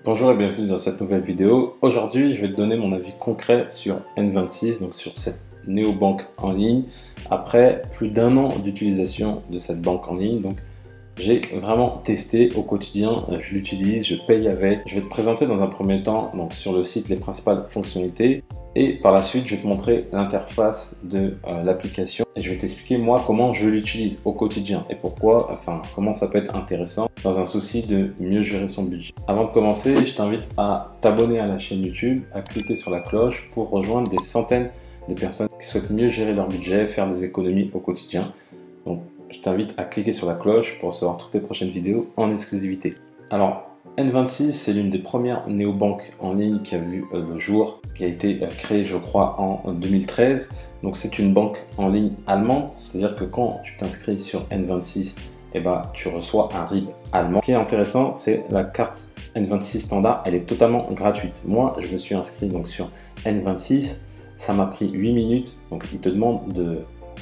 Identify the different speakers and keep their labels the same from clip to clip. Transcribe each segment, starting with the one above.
Speaker 1: Bonjour et bienvenue dans cette nouvelle vidéo. Aujourd'hui, je vais te donner mon avis concret sur N26, donc sur cette néobanque en ligne, après plus d'1 an d'utilisation de cette banque en ligne. Donc, j'ai vraiment testé au quotidien, je l'utilise, je paye avec. Je vais te présenter dans un premier temps donc sur le site les principales fonctionnalités et par la suite je vais te montrer l'interface de l'application et je vais t'expliquer moi comment je l'utilise au quotidien et pourquoi, enfin comment ça peut être intéressant dans un souci de mieux gérer son budget. Avant de commencer, je t'invite à t'abonner à la chaîne YouTube, à cliquer sur la cloche pour rejoindre des centaines de personnes qui souhaitent mieux gérer leur budget, faire des économies au quotidien. Donc, je t'invite à cliquer sur la cloche pour recevoir toutes les prochaines vidéos en exclusivité. Alors, N26, c'est l'une des premières néobanques en ligne qui a vu le jour, qui a été créée, je crois, en 2013. Donc, c'est une banque en ligne allemande, c'est-à-dire que quand tu t'inscris sur N26, eh ben, tu reçois un RIB allemand. Ce qui est intéressant, c'est la carte N26 standard, elle est totalement gratuite. Moi, je me suis inscrit donc sur N26, ça m'a pris 8 minutes, donc il te demande de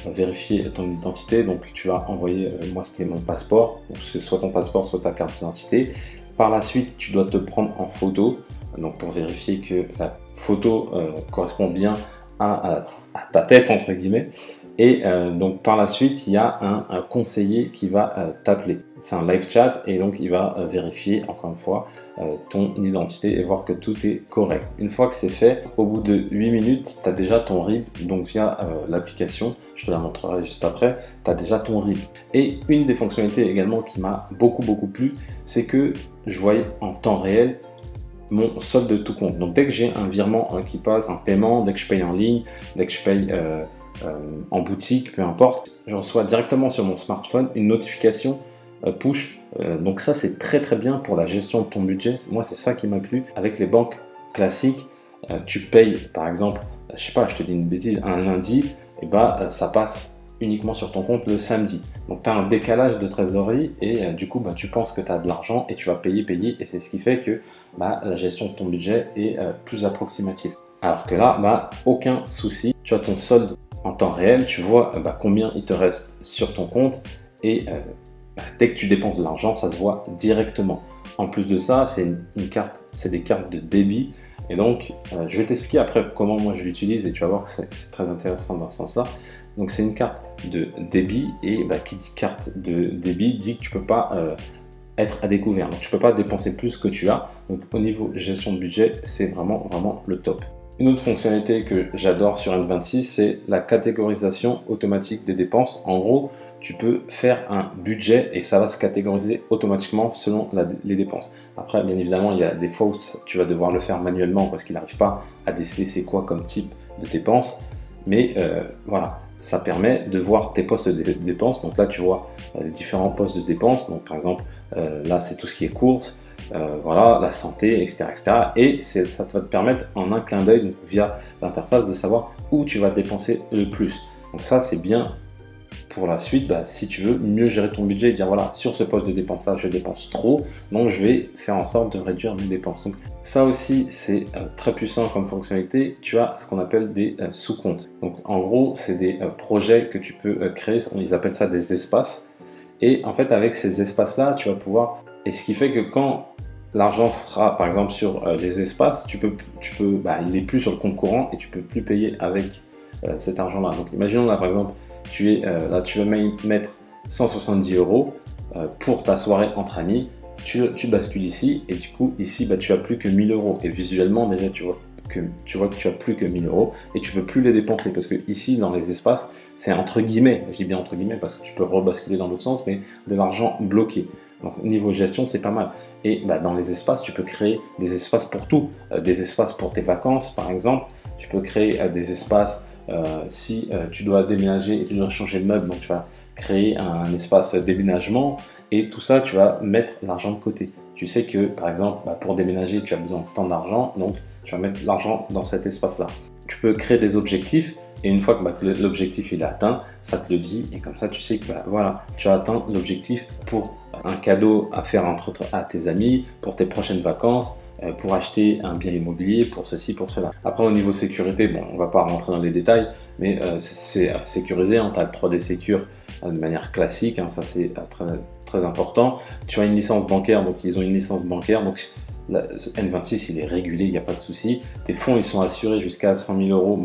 Speaker 1: vérifier ton identité, donc tu vas envoyer, moi c'était mon passeport, donc c'est soit ton passeport soit ta carte d'identité. Par la suite tu dois te prendre en photo, donc pour vérifier que la photo correspond bien à ta tête entre guillemets. Et donc par la suite il y a un conseiller qui va t'appeler, c'est un live chat et donc il va vérifier encore une fois ton identité et voir que tout est correct. Une fois que c'est fait, au bout de 8 minutes tu as déjà ton RIB, donc via l'application, je te la montrerai juste après, tu as déjà ton RIB. Et une des fonctionnalités également qui m'a beaucoup plu, c'est que je voyais en temps réel mon solde de tout compte. Donc dès que j'ai un virement qui passe, un paiement, dès que je paye en ligne, dès que je paye en boutique, peu importe, je reçois directement sur mon smartphone une notification push. Donc ça c'est très bien pour la gestion de ton budget. Moi c'est ça qui m'a plu. Avec les banques classiques, tu payes par exemple, je sais pas, je te dis une bêtise, un lundi, et bah ça passe uniquement sur ton compte le samedi. Donc tu as un décalage de trésorerie et du coup tu penses que tu as de l'argent et tu vas payer et c'est ce qui fait que la gestion de ton budget est plus approximative. Alors que là, aucun souci, tu as ton solde en temps réel, tu vois combien il te reste sur ton compte et dès que tu dépenses de l'argent, ça se voit directement. En plus de ça, c'est une carte, c'est des cartes de débit et donc je vais t'expliquer après comment moi je l'utilise et tu vas voir que c'est très intéressant dans ce sens-là. Donc c'est une carte de débit et qui dit carte de débit dit que tu peux pas être à découvert, donc tu peux pas dépenser plus que tu as. Donc au niveau gestion de budget, c'est vraiment le top. Une autre fonctionnalité que j'adore sur N26, c'est la catégorisation automatique des dépenses. En gros, tu peux faire un budget et ça va se catégoriser automatiquement selon les dépenses. Après, bien évidemment, il y a des fois où tu vas devoir le faire manuellement parce qu'il n'arrive pas à déceler c'est quoi comme type de dépenses. Mais voilà, ça permet de voir tes postes de dépenses. Donc là, tu vois les différents postes de dépenses. Donc par exemple, là, c'est tout ce qui est courses. Voilà, la santé, etc. Et ça va te permettre en un clin d'œil, via l'interface, de savoir où tu vas dépenser le plus. Donc ça, c'est bien pour la suite, si tu veux mieux gérer ton budget et dire voilà, sur ce poste de dépense là, je dépense trop, donc je vais faire en sorte de réduire mes dépenses. Donc ça aussi, c'est très puissant comme fonctionnalité. Tu as ce qu'on appelle des sous-comptes. Donc en gros, c'est des projets que tu peux créer, ils appellent ça des espaces. Et en fait, avec ces espaces-là, tu vas pouvoir... Et ce qui fait que quand l'argent sera, par exemple, sur les espaces, il est plus sur le compte courant et tu peux plus payer avec cet argent-là. Donc, imaginons là, par exemple, tu veux mettre 170 € pour ta soirée entre amis. Tu bascules ici et du coup, ici, tu as plus que 1000 €. Et visuellement, déjà, tu vois que tu as plus que 1000 € et tu peux plus les dépenser parce que ici, dans les espaces, c'est entre guillemets, je dis bien entre guillemets parce que tu peux rebasculer dans l'autre sens, mais de l'argent bloqué. Donc niveau gestion, c'est pas mal. Et dans les espaces, tu peux créer des espaces pour tout. Des espaces pour tes vacances, par exemple. Tu peux créer des espaces si tu dois déménager et tu dois changer de meuble. Donc tu vas créer un espace déménagement. Et tout ça, tu vas mettre l'argent de côté. Tu sais que, par exemple, pour déménager, tu as besoin de tant d'argent. Donc tu vas mettre l'argent dans cet espace-là. Tu peux créer des objectifs. Et une fois que l'objectif il est atteint, ça te le dit et comme ça tu sais que voilà, tu as atteint l'objectif pour un cadeau à faire à tes amis, pour tes prochaines vacances, pour acheter un bien immobilier, pour ceci, pour cela. Après au niveau sécurité, bon, on va pas rentrer dans les détails, mais c'est sécurisé, hein, tu as le 3D Secure de manière classique, hein, ça c'est très important. Tu as une licence bancaire, donc ils ont une licence bancaire, donc N26 il est régulé, il n'y a pas de souci. Tes fonds ils sont assurés jusqu'à 100 000 euros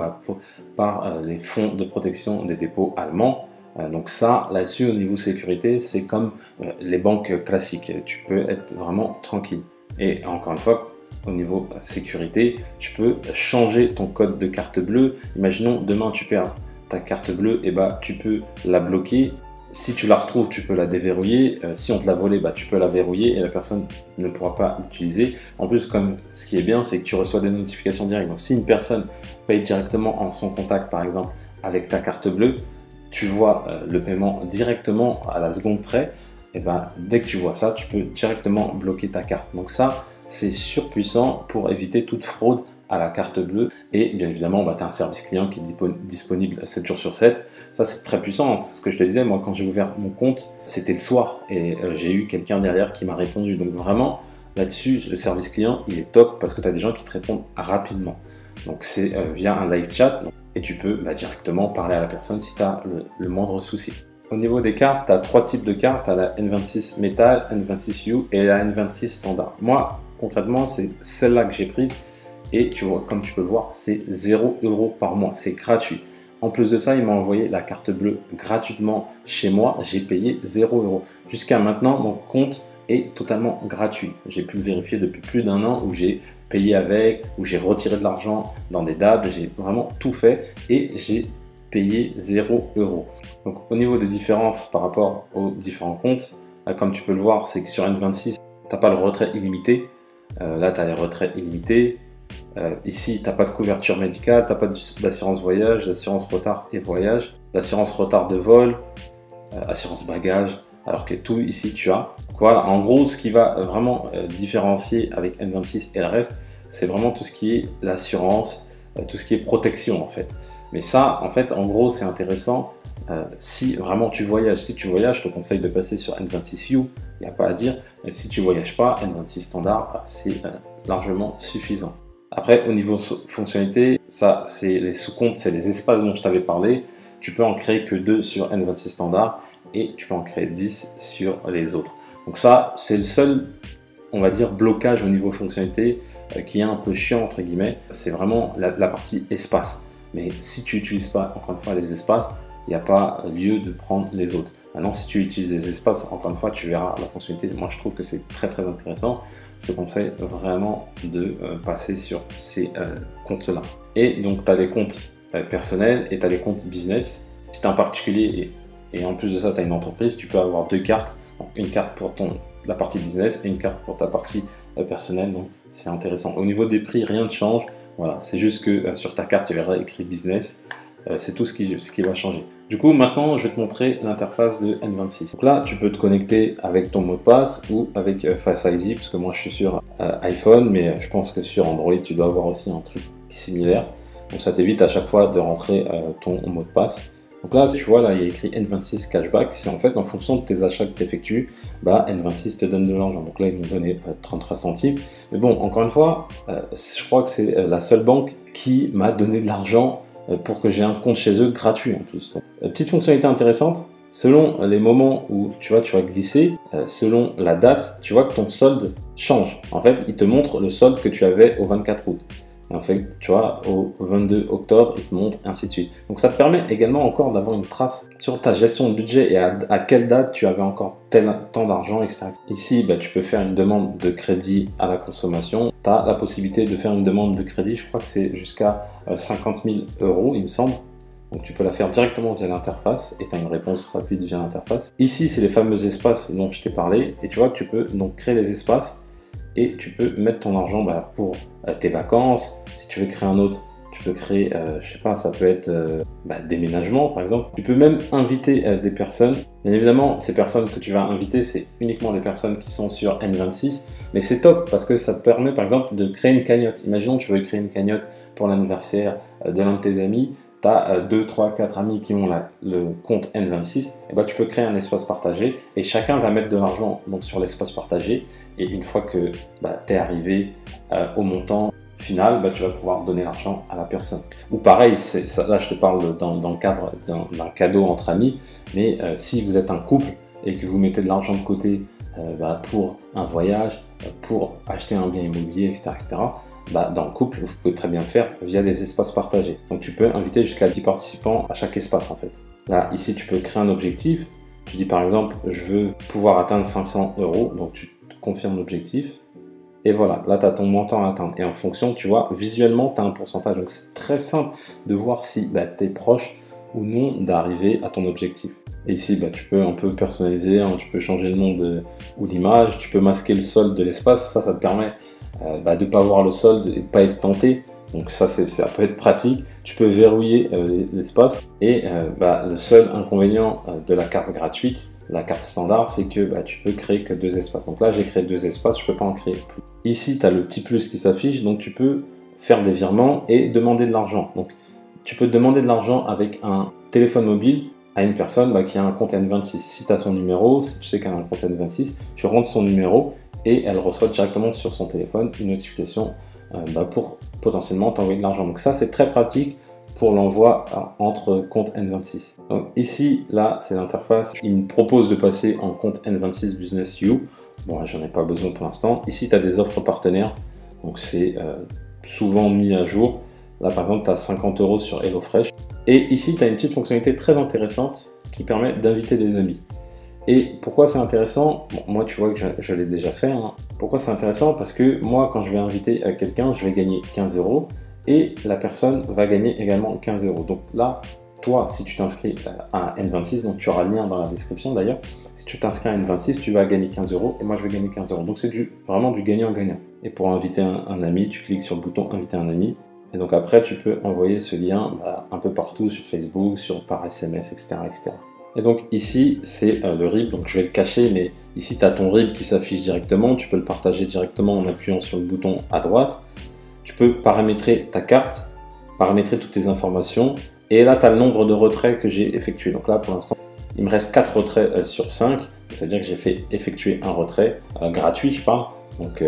Speaker 1: par les fonds de protection des dépôts allemands. Donc ça, là-dessus, au niveau sécurité, c'est comme les banques classiques. Tu peux être vraiment tranquille. Et encore une fois, au niveau sécurité, tu peux changer ton code de carte bleue. Imaginons, demain, tu perds ta carte bleue, et tu peux la bloquer. Si tu la retrouves, tu peux la déverrouiller. Si on te l'a volée, tu peux la verrouiller et la personne ne pourra pas l'utiliser. En plus, comme ce qui est bien, c'est que tu reçois des notifications directes. Donc, si une personne paye directement en son contact, par exemple, avec ta carte bleue, tu vois le paiement directement à la seconde près. Et dès que tu vois ça, tu peux directement bloquer ta carte. Donc ça, c'est surpuissant pour éviter toute fraude à la carte bleue. Et bien évidemment, tu as un service client qui est disponible 7 jours sur 7. Ça, c'est très puissant. C'est ce que je te disais, moi, quand j'ai ouvert mon compte, c'était le soir. Et j'ai eu quelqu'un derrière qui m'a répondu. Donc vraiment, là-dessus, le service client, il est top parce que tu as des gens qui te répondent rapidement. Donc c'est via un live chat. Et tu peux directement parler à la personne si tu as le moindre souci. Au niveau des cartes, tu as 3 types de cartes. Tu as la N26 Metal, N26U et la N26 Standard. Moi, concrètement, c'est celle-là que j'ai prise. Et tu vois, comme tu peux le voir, c'est 0 € par mois. C'est gratuit. En plus de ça, il m'a envoyé la carte bleue gratuitement chez moi. J'ai payé 0 €. Jusqu'à maintenant, mon compte est totalement gratuit. J'ai pu le vérifier depuis plus d'1 an où j'ai payé avec, où j'ai retiré de l'argent dans des dates. J'ai vraiment tout fait et j'ai payé 0 €. Donc au niveau des différences par rapport aux différents comptes, là, comme tu peux le voir, c'est que sur N26, tu n'as pas le retrait illimité. Là, tu as les retraits illimités. Ici, tu n'as pas de couverture médicale, tu n'as pas d'assurance voyage, d'assurance retard et voyage, d'assurance retard de vol, assurance bagage, alors que tout ici tu as. Donc voilà, en gros, ce qui va vraiment différencier avec N26 et le reste, c'est vraiment tout ce qui est l'assurance, tout ce qui est protection en fait. Mais ça, en fait, en gros, c'est intéressant si vraiment tu voyages. Si tu voyages, je te conseille de passer sur N26U, il n'y a pas à dire. Mais si tu ne voyages pas, N26 standard, c'est largement suffisant. Après, au niveau fonctionnalité, ça, c'est les sous-comptes, c'est les espaces dont je t'avais parlé. Tu peux en créer que 2 sur N26 standard et tu peux en créer 10 sur les autres. Donc ça, c'est le seul, on va dire, blocage au niveau fonctionnalité qui est un peu chiant, entre guillemets. C'est vraiment la partie espace. Mais si tu n'utilises pas, encore une fois, les espaces, il n'y a pas lieu de prendre les autres. Maintenant, si tu utilises les espaces, encore une fois, tu verras la fonctionnalité. Moi, je trouve que c'est très très intéressant. Je te conseille vraiment de passer sur ces comptes-là. Et donc, tu as les comptes personnels et tu as les comptes business. Si tu es un particulier et en plus de ça, tu as une entreprise, tu peux avoir 2 cartes. Donc, une carte pour la partie business et une carte pour ta partie personnelle. Donc, c'est intéressant. Au niveau des prix, rien ne change. Voilà, c'est juste que sur ta carte, il y aura écrit business. C'est tout ce qui va changer. Du coup, maintenant, je vais te montrer l'interface de N26. Donc là, tu peux te connecter avec ton mot de passe ou avec Face ID, parce que moi, je suis sur iPhone, mais je pense que sur Android, tu dois avoir aussi un truc similaire. Donc ça t'évite à chaque fois de rentrer ton mot de passe. Donc là, tu vois, là, il y a écrit N26 Cashback. C'est en fait en fonction de tes achats que tu effectues, N26 te donne de l'argent. Donc là, ils m'ont donné 33 centimes. Mais bon, encore une fois, je crois que c'est la seule banque qui m'a donné de l'argent pour que j'ai un compte chez eux gratuit en plus. Donc, petite fonctionnalité intéressante, selon les moments où tu vas glisser, selon la date, tu vois que ton solde change. En fait, il te montre le solde que tu avais au 24 août. Et en fait, tu vois, au 22 octobre, il te montre ainsi de suite. Donc ça te permet également encore d'avoir une trace sur ta gestion de budget et à quelle date tu avais encore tel temps d'argent, etc. Ici, tu peux faire une demande de crédit à la consommation. Tu as la possibilité de faire une demande de crédit, je crois que c'est jusqu'à 50 000 €, il me semble. Donc tu peux la faire directement via l'interface et tu as une réponse rapide via l'interface. Ici, c'est les fameux espaces dont je t'ai parlé. Et tu vois que tu peux donc créer les espaces et tu peux mettre ton argent pour tes vacances. Si tu veux créer un autre, tu peux créer, je sais pas, ça peut être déménagement par exemple. Tu peux même inviter des personnes. Bien évidemment, ces personnes que tu vas inviter, c'est uniquement les personnes qui sont sur N26. Mais c'est top parce que ça te permet par exemple de créer une cagnotte. Imaginons que tu veux créer une cagnotte pour l'anniversaire de l'un de tes amis. Tu as 2, 3, 4 amis qui ont le compte N26, et tu peux créer un espace partagé et chacun va mettre de l'argent sur l'espace partagé. Et une fois que tu es arrivé au montant final, tu vas pouvoir donner l'argent à la personne. Ou pareil, là je te parle dans le cadre d'un cadeau entre amis, mais si vous êtes un couple et que vous mettez de l'argent de côté pour un voyage, pour acheter un bien immobilier, etc., bah, dans le couple, vous pouvez très bien le faire via les espaces partagés. Donc tu peux inviter jusqu'à 10 participants à chaque espace en fait. Là, ici, tu peux créer un objectif. Tu dis par exemple, je veux pouvoir atteindre 500 €, donc tu confirmes l'objectif. Et voilà, là tu as ton montant à atteindre. Et en fonction, tu vois, visuellement, tu as un pourcentage. Donc c'est très simple de voir si bah, tu es proche ou non d'arriver à ton objectif. Et ici, bah, tu peux un peu personnaliser, hein, tu peux changer le nom ou l'image, tu peux masquer le solde de l'espace. Ça te permet de ne pas voir le solde et de ne pas être tenté. Donc ça peut être pratique. Tu peux verrouiller l'espace. Et le seul inconvénient de la carte gratuite, la carte standard, c'est que tu peux créer que 2 espaces. Donc là, j'ai créé 2 espaces, je peux pas en créer plus. Ici, tu as le petit plus qui s'affiche, donc tu peux faire des virements et demander de l'argent. Donc tu peux demander de l'argent avec un téléphone mobile à une personne qui a un compte N26. Si tu as son numéro, si tu sais qu'elle a un compte N26, tu rentres son numéro et elle reçoit directement sur son téléphone une notification pour potentiellement t'envoyer de l'argent. Donc ça, c'est très pratique pour l'envoi entre comptes N26. Donc ici, là, c'est l'interface. Il me propose de passer en compte N26 Business You. Bon, j'en ai pas besoin pour l'instant. Ici, tu as des offres partenaires. Donc c'est souvent mis à jour. Là, par exemple, tu as 50 € sur HelloFresh. Et ici, tu as une petite fonctionnalité très intéressante qui permet d'inviter des amis. Et pourquoi c'est intéressant? Bon, moi, tu vois que je l'ai déjà fait. Hein. Pourquoi c'est intéressant? Parce que moi, quand je vais inviter quelqu'un, je vais gagner 15 € et la personne va gagner également 15 €. Donc là, toi, si tu t'inscris à N26, donc tu auras le lien dans la description d'ailleurs, si tu t'inscris à N26, tu vas gagner 15 € et moi, je vais gagner 15 €. Donc c'est vraiment du gagnant-gagnant. Et pour inviter un ami, tu cliques sur le bouton « Inviter un ami ». Et donc après, tu peux envoyer ce lien un peu partout sur Facebook, par SMS, etc. etc. Et donc ici, c'est le RIB, donc je vais le cacher, mais ici tu as ton RIB qui s'affiche directement, tu peux le partager directement en appuyant sur le bouton à droite. Tu peux paramétrer ta carte, paramétrer toutes tes informations, et là tu as le nombre de retraits que j'ai effectué. Donc là pour l'instant, il me reste 4 retraits sur 5, c'est-à-dire que j'ai fait effectuer un retrait gratuit, je parle. Donc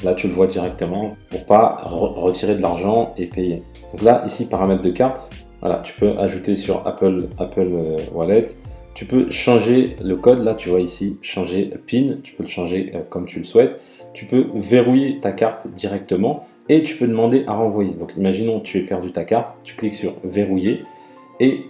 Speaker 1: là tu le vois directement pour pas retirer de l'argent et payer. Donc là ici paramètres de carte, voilà, tu peux ajouter sur Apple Wallet. Tu peux changer le code, là tu vois ici, changer PIN, tu peux le changer comme tu le souhaites. Tu peux verrouiller ta carte directement et tu peux demander à renvoyer. Donc imaginons tu aies perdu ta carte, tu cliques sur verrouiller et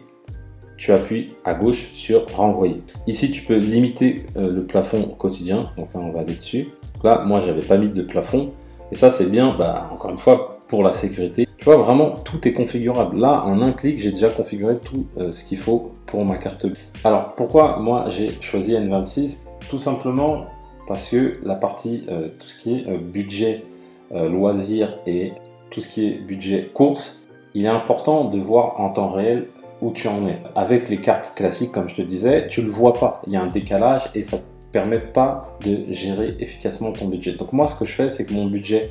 Speaker 1: tu appuies à gauche sur renvoyer. Ici tu peux limiter le plafond quotidien, donc là on va aller dessus. Donc là moi j'avais pas mis de plafond et ça c'est bien, encore une fois pour la sécurité. Tu vois vraiment tout est configurable. Là en un clic j'ai déjà configuré tout ce qu'il faut pour ma carte. Alors pourquoi moi j'ai choisi N26? Tout simplement parce que la partie tout ce qui est budget loisirs et tout ce qui est budget course, il est important de voir en temps réel où tu en es. Avec les cartes classiques, comme je te disais, tu le vois pas. Il y a un décalage et ça ne permet pas de gérer efficacement ton budget. Donc moi, ce que je fais, c'est que mon budget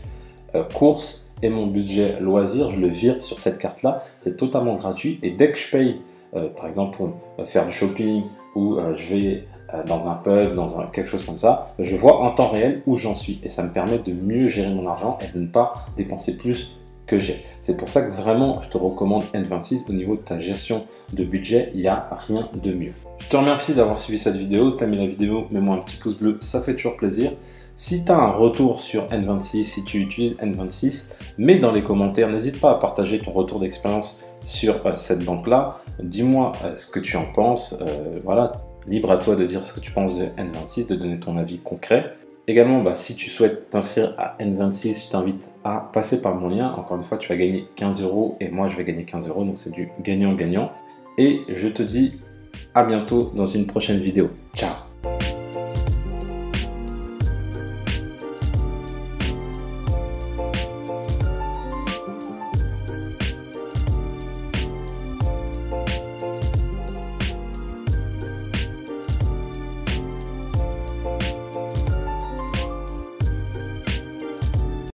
Speaker 1: course et mon budget loisir, je le vire sur cette carte-là. C'est totalement gratuit et dès que je paye, par exemple pour faire du shopping ou je vais dans un pub, quelque chose comme ça, je vois en temps réel où j'en suis et ça me permet de mieux gérer mon argent et de ne pas dépenser plus que j'ai. C'est pour ça que vraiment je te recommande N26 au niveau de ta gestion de budget, il n'y a rien de mieux. Je te remercie d'avoir suivi cette vidéo. Si tu as aimé la vidéo, mets-moi un petit pouce bleu, ça fait toujours plaisir. Si tu as un retour sur N26, si tu utilises N26, mets dans les commentaires, n'hésite pas à partager ton retour d'expérience sur cette banque-là. Dis-moi ce que tu en penses, voilà. Libre à toi de dire ce que tu penses de N26, de donner ton avis concret. Également, si tu souhaites t'inscrire à N26, je t'invite à passer par mon lien. Encore une fois, tu vas gagner 15 € et moi, je vais gagner 15 €. Donc, c'est du gagnant-gagnant. Et je te dis à bientôt dans une prochaine vidéo. Ciao!